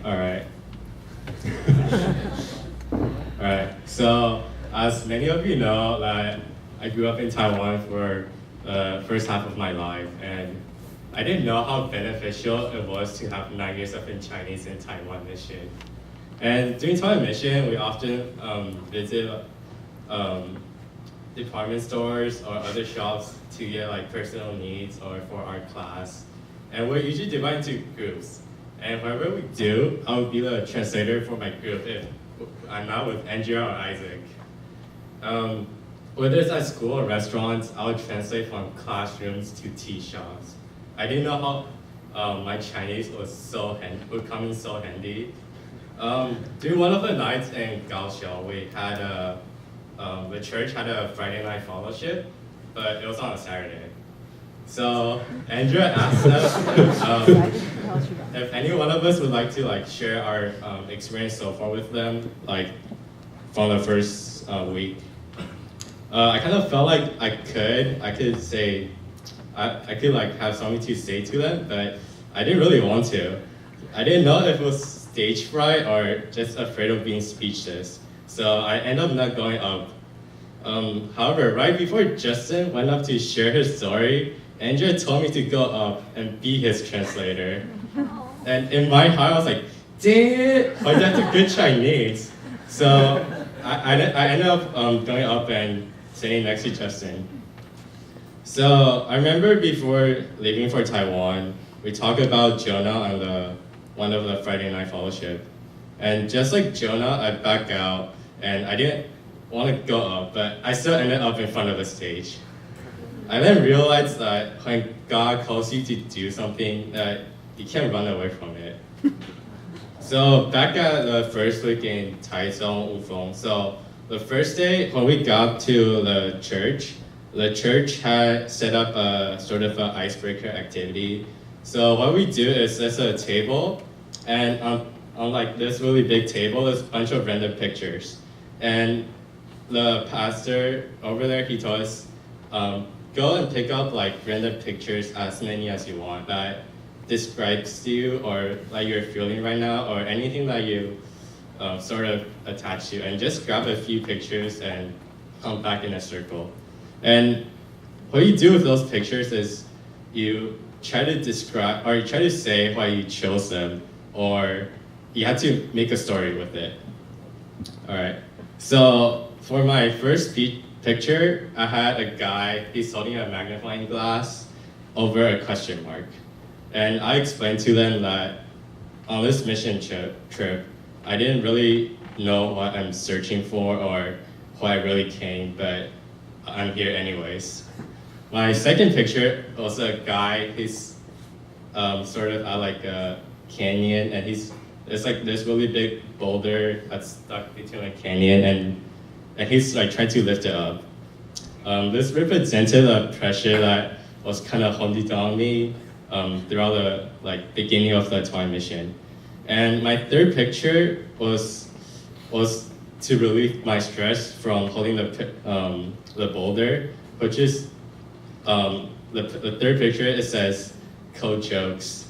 All right. All right. So, as many of you know, that I grew up in Taiwan for the first half of my life, and I didn't know how beneficial it was to have 9 years of in Chinese in Taiwan mission. And during Taiwan mission, we often visit um, department stores or other shops to get like personal needs or for our class. And we're usually divided into groups. And wherever we do, I will be the translator for my group if I'm not with Andrea or Isaac. Whether it's at school or restaurants, I would translate from classrooms to tea shops. I didn't know how my Chinese would come in so handy. During one of the nights in Kaohsiung, the church had a Friday night fellowship, but it was on a Saturday. So Andrea asked us if any one of us would like to share our experience so far with them, like from the first week. I kind of felt like I could say, I could have something to say to them, but I didn't really want to. I didn't know if it was stage fright or just afraid of being speechless. So I ended up not going up. However, right before Justin went up to share his story, Andrea told me to go up and be his translator. And in my heart, I was like, dang it, but that's a good Chinese. So I ended up going up and sitting next to Justin. So I remember before leaving for Taiwan, we talked about Jonah on one of the Friday night fellowship. And just like Jonah, I backed out and I didn't want to go up, but I still ended up in front of the stage. I then realized that when God calls you to do something, that you can't run away from it. So back at the first week in Taichung, Wufeng, so the first day when we got to the church had set up a sort of an icebreaker activity. So what we do is there's a table, and on like this really big table, there's a bunch of random pictures. And the pastor over there, he told us, go and pick up like random pictures, as many as you want, that describes you or like you're feeling right now, or anything that you sort of attach to, and just grab a few pictures and come back in a circle. And what you do with those pictures is you try to describe, or you try to say why you chose them, or you have to make a story with it. All right. So for my first picture, I had a guy, he's holding a magnifying glass over a question mark. And I explained to them that on this mission trip, I didn't really know what I'm searching for or why I really came, but I'm here anyways. My second picture was a guy, he's sort of at like a canyon, and it's like this really big boulder that's stuck between a canyon, and he's like trying to lift it up. This represented a pressure that was kind of holding on me throughout the beginning of the Taiwan mission. And my third picture was to relieve my stress from holding the boulder, which is the third picture. It says "code jokes,"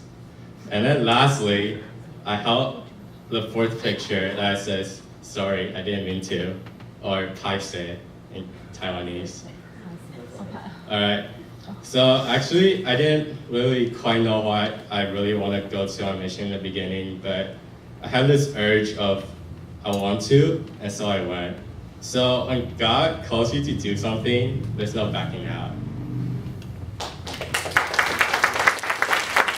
and then lastly, I held the fourth picture that says "sorry, I didn't mean to," or "paise" in Taiwanese. All right. So actually, I didn't really quite know why I really want to go to our mission in the beginning, but I had this urge of I want to, and so I went. So when God calls you to do something, there's no backing out.